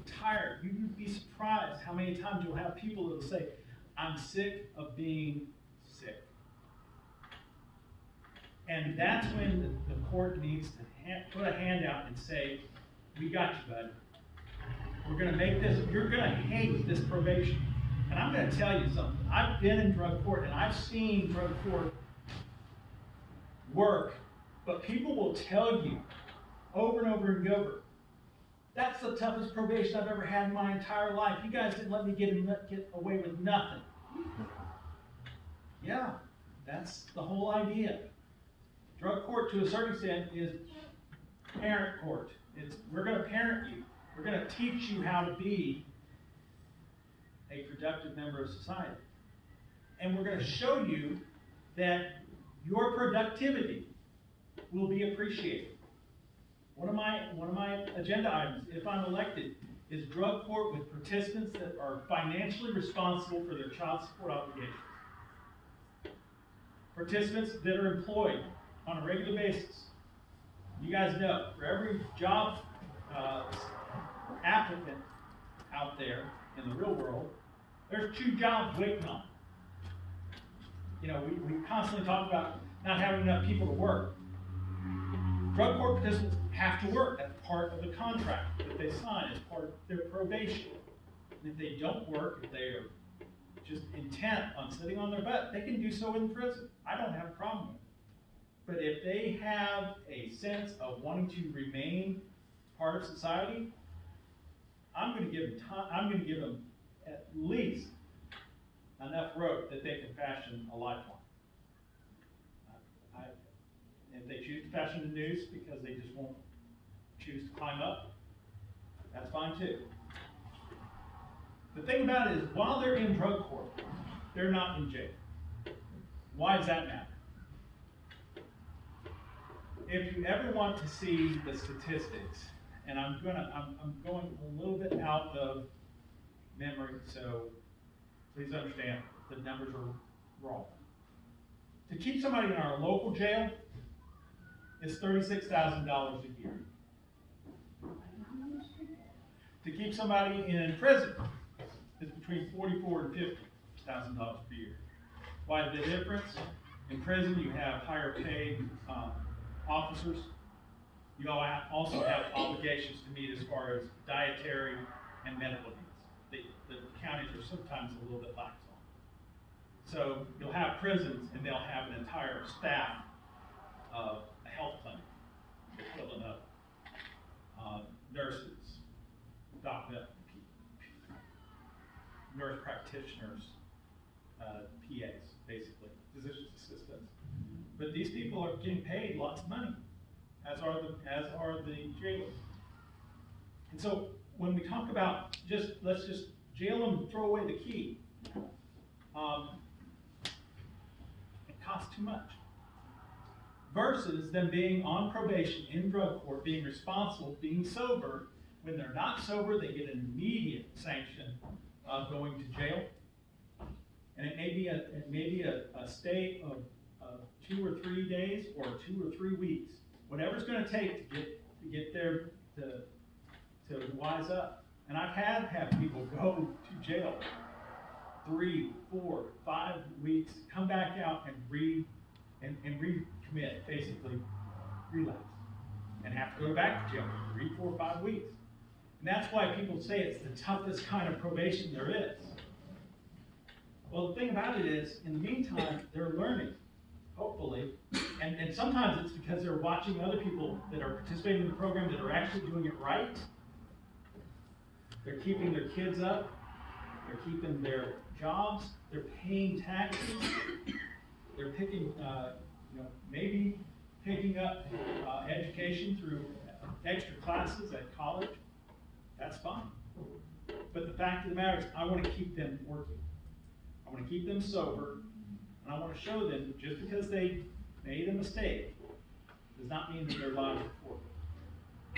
tired. You'd be surprised how many times you'll have people that will say, I'm sick of being sick. And that's when the court needs to put a hand out and say, we got you, bud. We're going to make this, you're going to hate this probation. And I'm going to tell you something. I've been in drug court and I've seen drug court work, but people will tell you over and over and over, that's the toughest probation I've ever had in my entire life. You guys didn't let me get away with nothing. Yeah, that's the whole idea. Drug court, to a certain extent, is parent court. We're going to parent you. We're going to teach you how to be a productive member of society. And we're going to show you that your productivity will be appreciated. One of my agenda items, if I'm elected, is drug court with participants that are financially responsible for their child support obligations. Participants that are employed on a regular basis. You guys know, for every job applicant out there in the real world, there's 2 jobs waiting on. You know, we constantly talk about not having enough people to work. Drug court participants have to work. That's part of the contract that they sign as part of their probation. And if they don't work, if they are just intent on sitting on their butt, they can do so in prison. I don't have a problem with it. But if they have a sense of wanting to remain part of society, I'm going to give them time. I'm going to give them at least enough rope that they can fashion a lifeline. If they choose to fashion a noose because they just won't choose to climb up, that's fine too. The thing about it is, while they're in drug court, they're not in jail. Why does that matter? If you ever want to see the statistics, and I'm going a little bit out of memory, so please understand the numbers are wrong. To keep somebody in our local jail is $36,000 a year. To keep somebody in prison is between $44,000 and $50,000 per year. Why the difference? In prison, you have higher paid officers. You also have obligations to meet as far as dietary and medical needs. The counties are sometimes a little bit lax on. So you'll have prisons, and they'll have an entire staff of a health clinic, equivalent of nurses, nurse practitioners, PAs, basically, physician's assistants. But these people are getting paid lots of money, as are the jailers. And so when we talk about let's just jail them and throw away the key, it costs too much. Versus them being on probation in drug court, being responsible, being sober. When they're not sober, they get an immediate sanction of going to jail. And it may be a stay of 2 or 3 days or 2 or 3 weeks. Whatever it's going to take to get there to wise up. And I've had people go to jail 3, 4, 5 weeks, come back out and recommit, basically relapse, and have to go back to jail 3, 4, 5 weeks. And that's why people say it's the toughest kind of probation there is. Well, the thing about it is, in the meantime, they're learning, hopefully, and sometimes it's because they're watching other people that are participating in the program that are actually doing it right. They're keeping their kids up, they're keeping their jobs, they're paying taxes, they're picking, maybe picking up education through extra classes at college. That's fine. But the fact of the matter is, I want to keep them working. I want to keep them sober, and I want to show them just because they made a mistake does not mean that their lives are forfeit.